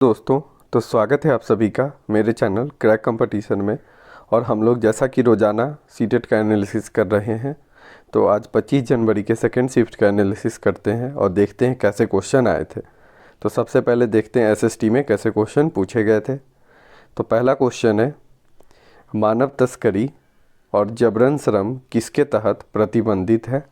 दोस्तों, तो स्वागत है आप सभी का मेरे चैनल क्रैक कंपटीशन में। और हम लोग जैसा कि रोज़ाना सीटेट का एनालिसिस कर रहे हैं, तो आज 25 जनवरी के सेकंड शिफ्ट का एनालिसिस करते हैं और देखते हैं कैसे क्वेश्चन आए थे। तो सबसे पहले देखते हैं एसएसटी में कैसे क्वेश्चन पूछे गए थे। तो पहला क्वेश्चन है, मानव तस्करी और जबरन श्रम किसके तहत प्रतिबंधित है।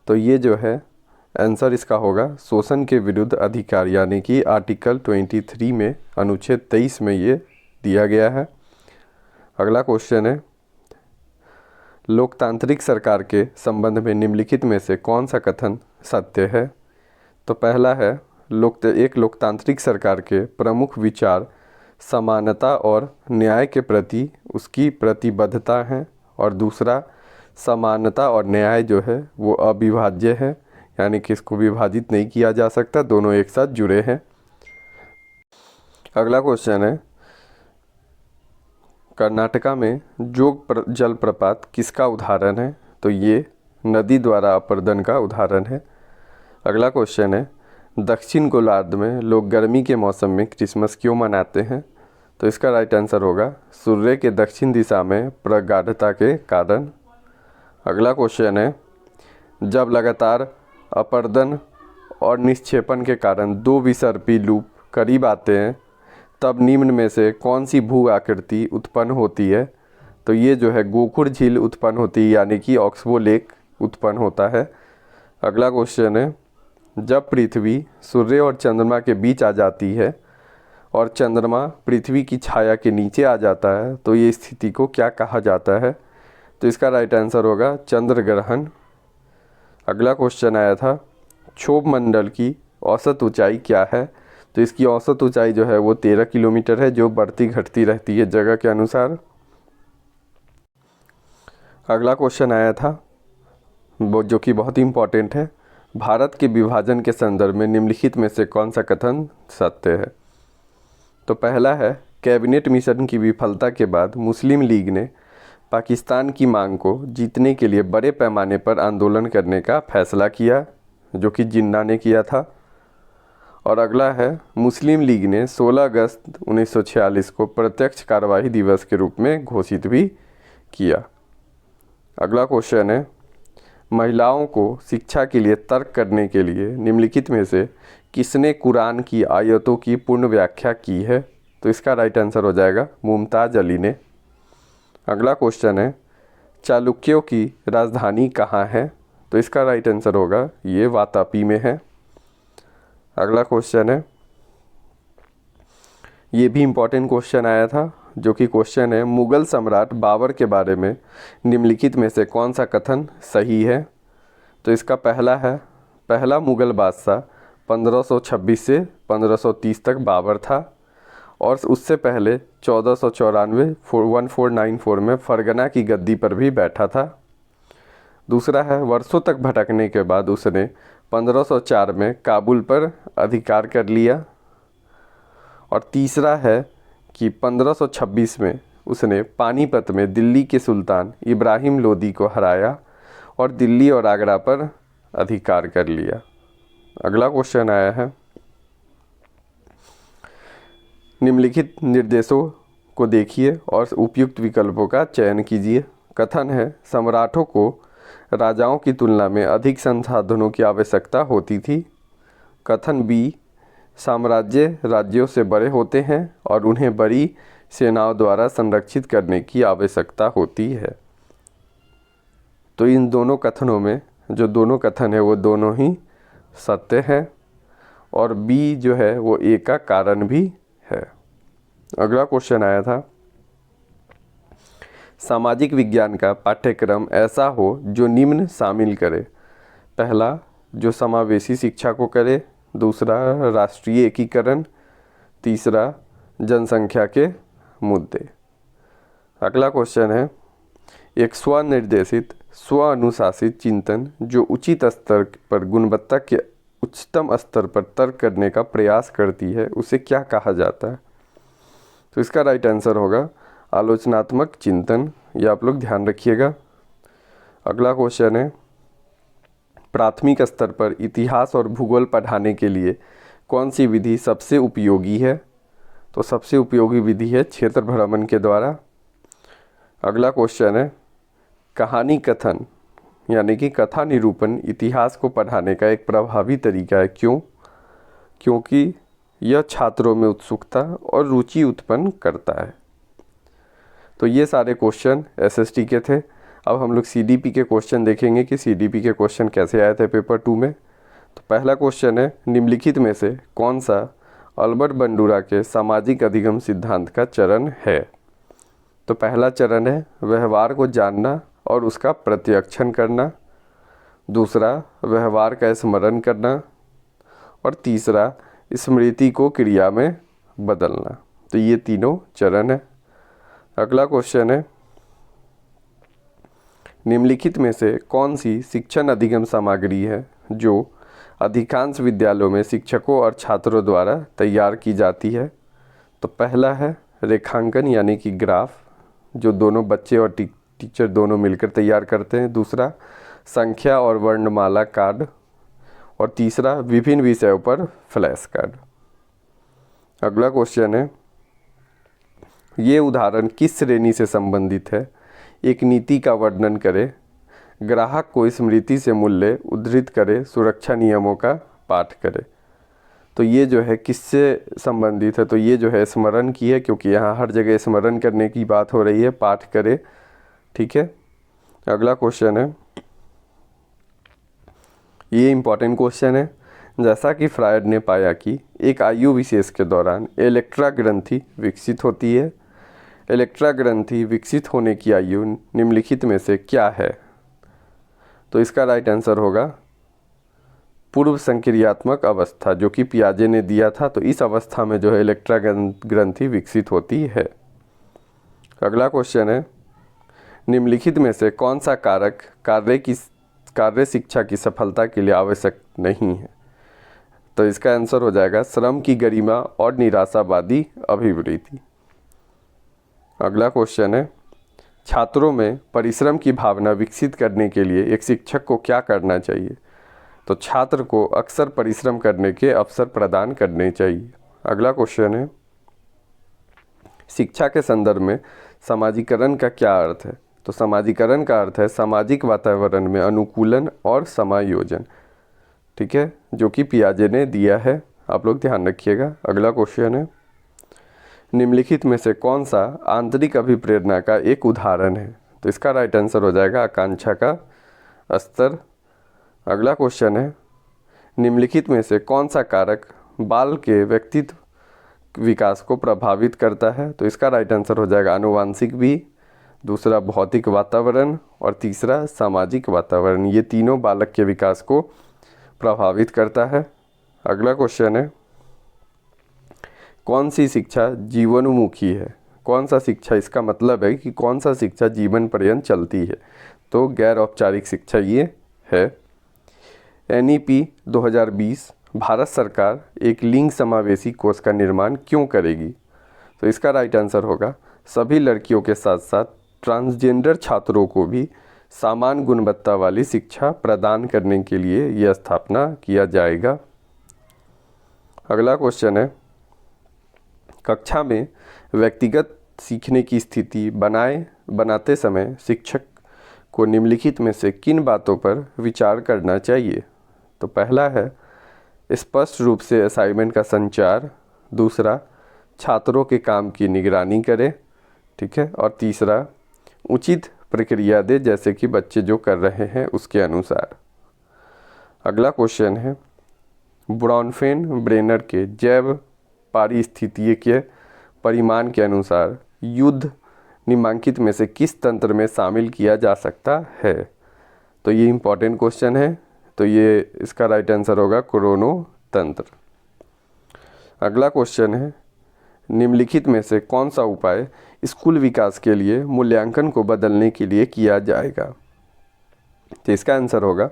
तो ये जो है आंसर इसका होगा शोषण के विरुद्ध अधिकार, यानी कि आर्टिकल 23 में अनुच्छेद 23 में ये दिया गया है। अगला क्वेश्चन है, लोकतांत्रिक सरकार के संबंध में निम्नलिखित में से कौन सा कथन सत्य है। तो पहला है, एक लोकतांत्रिक सरकार के प्रमुख विचार समानता और न्याय के प्रति उसकी प्रतिबद्धता है। और दूसरा, समानता और न्याय जो है वो अविभाज्य है, यानी कि इसको विभाजित नहीं किया जा सकता, दोनों एक साथ जुड़े हैं। अगला क्वेश्चन है, कर्नाटका में जोग जलप्रपात किसका उदाहरण है। तो ये नदी द्वारा अपर्दन का उदाहरण है। अगला क्वेश्चन है, दक्षिण गोलार्ध में लोग गर्मी के मौसम में क्रिसमस क्यों मनाते हैं। तो इसका राइट आंसर होगा सूर्य के दक्षिण दिशा में प्रगाढ़ता के कारण। अगला क्वेश्चन है, जब लगातार अपर्दन और निक्षेपण के कारण दो विसर्पी लूप करीब आते हैं, तब निम्न में से कौन सी भू आकृति उत्पन्न होती है। तो ये जो है गोखुर झील उत्पन्न होती है, यानी कि ऑक्सबो लेक उत्पन्न होता है। अगला क्वेश्चन है, जब पृथ्वी सूर्य और चंद्रमा के बीच आ जाती है और चंद्रमा पृथ्वी की छाया के नीचे आ जाता है, तो ये स्थिति को क्या कहा जाता है। तो इसका राइट आंसर होगा चंद्र ग्रहण। अगला क्वेश्चन आया था, क्षोभ मंडल की औसत ऊंचाई क्या है। तो इसकी औसत ऊंचाई जो है वो 13 किलोमीटर है, जो बढ़ती घटती रहती है जगह के अनुसार। अगला क्वेश्चन आया था वो जो कि बहुत इम्पॉर्टेंट है, भारत के विभाजन के संदर्भ में निम्नलिखित में से कौन सा कथन सत्य है। तो पहला है, कैबिनेट मिशन की विफलता के बाद मुस्लिम लीग ने पाकिस्तान की मांग को जीतने के लिए बड़े पैमाने पर आंदोलन करने का फैसला किया, जो कि जिन्ना ने किया था। और अगला है, मुस्लिम लीग ने 16 अगस्त 1946 को प्रत्यक्ष कार्यवाही दिवस के रूप में घोषित भी किया। अगला क्वेश्चन है, महिलाओं को शिक्षा के लिए तर्क करने के लिए निम्नलिखित में से किसने कुरान की आयतों की पूर्ण व्याख्या की है। तो इसका राइट आंसर हो जाएगा मुमताज़ अली ने। अगला क्वेश्चन है, चालुक्यों की राजधानी कहाँ है। तो इसका राइट आंसर होगा ये वातापी में है। अगला क्वेश्चन है, ये भी इम्पॉर्टेंट क्वेश्चन आया था, जो कि क्वेश्चन है, मुग़ल सम्राट बाबर के बारे में निम्नलिखित में से कौन सा कथन सही है। तो इसका पहला है, पहला मुग़ल बादशाह 1526 से 1530 तक बाबर था, और उससे पहले 1494 में फरगना की गद्दी पर भी बैठा था। दूसरा है, वर्षों तक भटकने के बाद उसने 1504 में काबुल पर अधिकार कर लिया। और तीसरा है कि 1526 में उसने पानीपत में दिल्ली के सुल्तान इब्राहिम लोदी को हराया और दिल्ली और आगरा पर अधिकार कर लिया। अगला क्वेश्चन आया है, निम्नलिखित निर्देशों को देखिए और उपयुक्त विकल्पों का चयन कीजिए। कथन है, सम्राटों को राजाओं की तुलना में अधिक संसाधनों की आवश्यकता होती थी। कथन बी, साम्राज्य राज्यों से बड़े होते हैं और उन्हें बड़ी सेनाओं द्वारा संरक्षित करने की आवश्यकता होती है। तो इन दोनों कथनों में जो दोनों कथन है वो दोनों ही सत्य है, और बी जो है वो ए का कारण भी है। अगला क्वेश्चन आया था, सामाजिक विज्ञान का पाठ्यक्रम ऐसा हो जो निम्न शामिल करे। पहला, जो समावेशी शिक्षा को करे। दूसरा, राष्ट्रीय एकीकरण। तीसरा, जनसंख्या के मुद्दे। अगला क्वेश्चन है, एक स्वनिर्देशित स्व अनुशासित चिंतन जो उचित स्तर पर गुणवत्ता के उच्चतम स्तर पर तर्क करने का प्रयास करती है, उसे क्या कहा जाता है। तो इसका राइट आंसर होगा आलोचनात्मक चिंतन। ये आप लोग ध्यान रखिएगा। अगला क्वेश्चन है, प्राथमिक स्तर पर इतिहास और भूगोल पढ़ाने के लिए कौन सी विधि सबसे उपयोगी है? तो सबसे उपयोगी विधि है क्षेत्र भ्रमण के द्वारा। अगला क्वेश्चन है कहानी कथन यानी कि कथा निरूपण इतिहास को पढ़ाने का एक प्रभावी तरीका है। क्यों? क्योंकि यह छात्रों में उत्सुकता और रुचि उत्पन्न करता है। तो ये सारे क्वेश्चन एसएसटी के थे। अब हम लोग सीडीपी के क्वेश्चन देखेंगे कि सीडीपी के क्वेश्चन कैसे आए थे पेपर 2 में। तो पहला क्वेश्चन है निम्नलिखित में से कौन सा अल्बर्ट बंडूरा के सामाजिक अधिगम सिद्धांत का चरण है? तो पहला चरण है व्यवहार को जानना और उसका प्रत्यक्षण करना। दूसरा व्यवहार का स्मरण करना। और तीसरा स्मृति को क्रिया में बदलना। तो ये तीनों चरण है। अगला क्वेश्चन है निम्नलिखित में से कौन सी शिक्षण अधिगम सामग्री है जो अधिकांश विद्यालयों में शिक्षकों और छात्रों द्वारा तैयार की जाती है? तो पहला है रेखांकन यानी कि ग्राफ, जो दोनों बच्चे और टीचर दोनों मिलकर तैयार करते हैं। दूसरा संख्या और वर्णमाला कार्ड। और तीसरा विभिन्न विषयों पर फ्लैश कार्ड। अगला क्वेश्चन है ये उदाहरण किस श्रेणी से संबंधित है? एक नीति का वर्णन करें, ग्राहक को स्मृति से मूल्य उद्धृत करे, सुरक्षा नियमों का पाठ करे। तो ये जो है किससे संबंधित है? तो ये जो है स्मरण की है, क्योंकि यहाँ हर जगह स्मरण करने की बात हो रही है, पाठ करे। ठीक है। अगला क्वेश्चन है ये इम्पॉर्टेंट क्वेश्चन है। जैसा कि फ्रायड ने पाया कि एक आयु विशेष के दौरान इलेक्ट्रा ग्रंथि विकसित होती है। इलेक्ट्रा ग्रंथि विकसित होने की आयु निम्नलिखित में से क्या है? तो इसका राइट आंसर होगा पूर्व संक्रियात्मक अवस्था, जो कि पियाजे ने दिया था। तो इस अवस्था में जो है इलेक्ट्रा ग्रंथि विकसित होती है। अगला क्वेश्चन है निम्नलिखित में से कौन सा कारक कार्य शिक्षा की सफलता के लिए आवश्यक नहीं है? तो इसका आंसर हो जाएगा श्रम की गरिमा और निराशावादी अभिवृत्ति। अगला क्वेश्चन है छात्रों में परिश्रम की भावना विकसित करने के लिए एक शिक्षक को क्या करना चाहिए? तो छात्र को अक्सर परिश्रम करने के अवसर प्रदान करने चाहिए। अगला क्वेश्चन है शिक्षा के संदर्भ में समाजीकरण का क्या अर्थ है? तो समाजीकरण का अर्थ है सामाजिक वातावरण में अनुकूलन और समायोजन। ठीक है, जो कि पियाजे ने दिया है, आप लोग ध्यान रखिएगा। अगला क्वेश्चन है निम्नलिखित में से कौन सा आंतरिक अभिप्रेरणा का एक उदाहरण है? तो इसका राइट आंसर हो जाएगा आकांक्षा का स्तर। अगला क्वेश्चन है निम्नलिखित में से कौन सा कारक बाल के व्यक्तित्व विकास को प्रभावित करता है? तो इसका राइट आंसर हो जाएगा आनुवांशिक भी, दूसरा भौतिक वातावरण और तीसरा सामाजिक वातावरण। ये तीनों बालक के विकास को प्रभावित करता है। अगला क्वेश्चन है कौन सी शिक्षा जीवनोन्मुखी है? कौन सा शिक्षा, इसका मतलब है कि कौन सा शिक्षा जीवन पर्यंत चलती है? तो गैर औपचारिक शिक्षा ये है। NEP 2020 भारत सरकार एक लिंग समावेशी कोष का निर्माण क्यों करेगी? तो इसका राइट आंसर होगा सभी लड़कियों के साथ साथ ट्रांसजेंडर छात्रों को भी समान गुणवत्ता वाली शिक्षा प्रदान करने के लिए यह स्थापना किया जाएगा। अगला क्वेश्चन है कक्षा में व्यक्तिगत सीखने की स्थिति बनाते समय शिक्षक को निम्नलिखित में से किन बातों पर विचार करना चाहिए? तो पहला है स्पष्ट रूप से असाइनमेंट का संचार। दूसरा छात्रों के काम की निगरानी करें। ठीक है। और तीसरा उचित प्रक्रिया दे, जैसे कि बच्चे जो कर रहे हैं उसके अनुसार। अगला क्वेश्चन है ब्रॉनफेन ब्रेनर के जैव पारिस्थितिकीय परिमाण के अनुसार युद्ध निम्नलिखित में से किस तंत्र में शामिल किया जा सकता है? तो ये इम्पॉर्टेंट क्वेश्चन है। तो ये इसका राइट आंसर होगा क्रोनो तंत्र। अगला क्वेश्चन है निम्नलिखित में से कौन सा उपाय स्कूल विकास के लिए मूल्यांकन को बदलने के लिए किया जाएगा? तो इसका आंसर होगा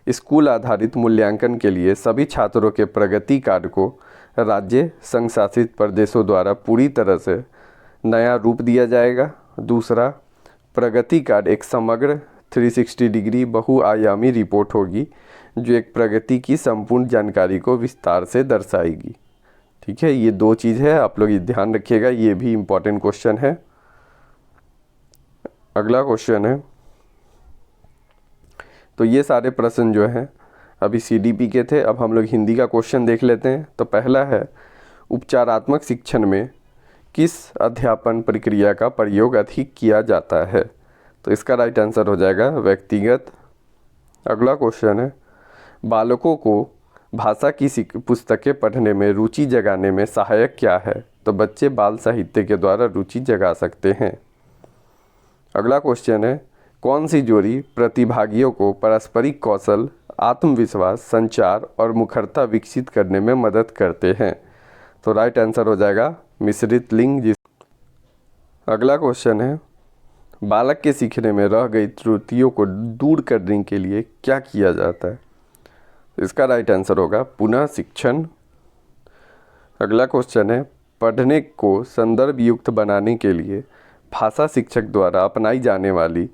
स्कूल आधारित मूल्यांकन के लिए सभी छात्रों के प्रगति कार्ड को राज्य संघ शासित प्रदेशों द्वारा पूरी तरह से नया रूप दिया जाएगा। दूसरा प्रगति कार्ड एक समग्र 360 डिग्री बहुआयामी रिपोर्ट होगी जो एक प्रगति की संपूर्ण जानकारी को विस्तार से दर्शाएगी। ठीक है, ये दो चीज़ है, आप लोग ये ध्यान रखिएगा, ये भी इम्पोर्टेंट क्वेश्चन है। अगला क्वेश्चन है, तो ये सारे प्रश्न जो हैं अभी CDP के थे, अब हम लोग हिंदी का क्वेश्चन देख लेते हैं। तो पहला है, उपचारात्मक शिक्षण में किस अध्यापन प्रक्रिया का प्रयोग अधिक किया जाता है? तो इसका राइट आंसर हो जाएगा व्यक्तिगत। अगला क्वेश्चन है, बालकों को भाषा की पुस्तकें पढ़ने में रुचि जगाने में सहायक क्या है? तो बच्चे बाल साहित्य के द्वारा रुचि जगा सकते हैं। अगला क्वेश्चन है, कौन सी जोड़ी प्रतिभागियों को पारस्परिक कौशल, आत्मविश्वास, संचार और मुखरता विकसित करने में मदद करते हैं? तो राइट आंसर हो जाएगा मिश्रित लिंग। अगला क्वेश्चन है, बालक के सीखने में रह गई त्रुटियों को दूर करने के लिए क्या किया जाता है? इसका राइट आंसर होगा पुनः शिक्षण। अगला क्वेश्चन है, पढ़ने को संदर्भ युक्त बनाने के लिए भाषा शिक्षक द्वारा अपनाई जाने वाली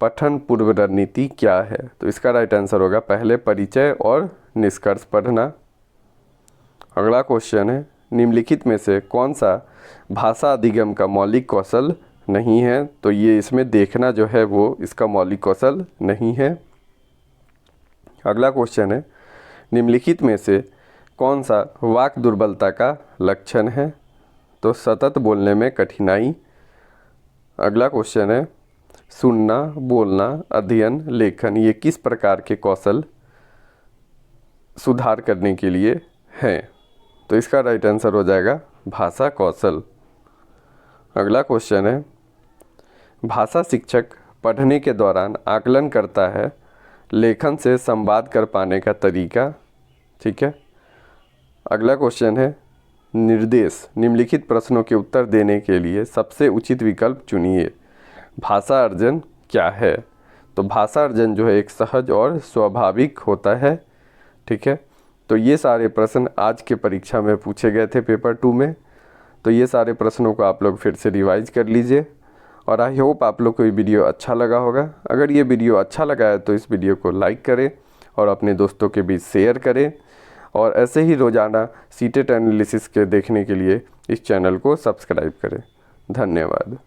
पठन पूर्व रणनीति क्या है? तो इसका राइट आंसर होगा पहले परिचय और निष्कर्ष पढ़ना। अगला क्वेश्चन है, निम्नलिखित में से कौन सा भाषा अधिगम का मौलिक कौशल नहीं है? तो ये इसमें देखना जो है वो इसका मौलिक कौशल नहीं है। अगला क्वेश्चन है, निम्नलिखित में से कौन सा वाक दुर्बलता का लक्षण है? तो सतत बोलने में कठिनाई। अगला क्वेश्चन है, सुनना, बोलना, अध्ययन, लेखन ये किस प्रकार के कौशल सुधार करने के लिए हैं? तो इसका राइट आंसर हो जाएगा भाषा कौशल। अगला क्वेश्चन है, भाषा शिक्षक पढ़ने के दौरान आकलन करता है, लेखन से संवाद कर पाने का तरीका। ठीक है। अगला क्वेश्चन है, निर्देश, निम्नलिखित प्रश्नों के उत्तर देने के लिए सबसे उचित विकल्प चुनिए। भाषा अर्जन क्या है? तो भाषा अर्जन जो है एक सहज और स्वाभाविक होता है। ठीक है, तो ये सारे प्रश्न आज के परीक्षा में पूछे गए थे पेपर 2 में। तो ये सारे प्रश्नों को आप लोग फिर से रिवाइज कर लीजिए और आई होप आप लोग को ये वीडियो अच्छा लगा होगा। अगर ये वीडियो अच्छा लगा है तो इस वीडियो को लाइक करें और अपने दोस्तों के बीच शेयर करें और ऐसे ही रोज़ाना सीटेट एनालिसिस के देखने के लिए इस चैनल को सब्सक्राइब करें। धन्यवाद।